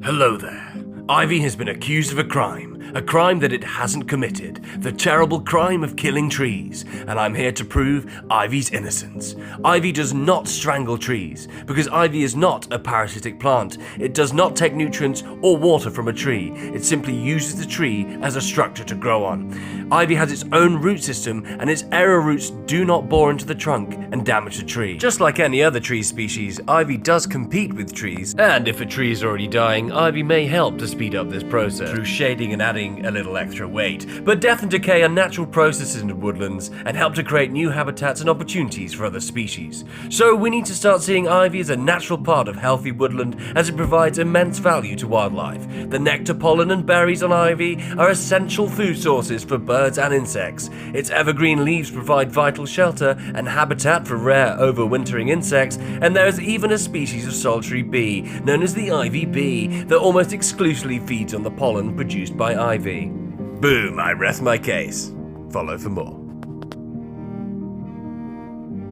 Hello there. Ivy has been accused of a crime that it hasn't committed, the terrible crime of killing trees, and I'm here to prove Ivy's innocence. Ivy does not strangle trees, because ivy is not a parasitic plant. It does not take nutrients or water from a tree. It simply uses the tree as a structure to grow on. Ivy has its own root system, and its arrowroots do not bore into the trunk and damage the tree. Just like any other tree species, ivy does compete with trees, and if a tree is already dying, ivy may help to speed up this process through shading and adding a little extra weight. But death and decay are natural processes in the woodlands and help to create new habitats and opportunities for other species. So we need to start seeing ivy as a natural part of healthy woodland, as it provides immense value to wildlife. The nectar, pollen and berries on ivy are essential food sources for birds and insects. Its evergreen leaves provide vital shelter and habitat for rare overwintering insects, and there is even a species of solitary bee known as the ivy bee that almost exclusively feeds on the pollen produced by ivy. Boom, I rest my case. Follow for more.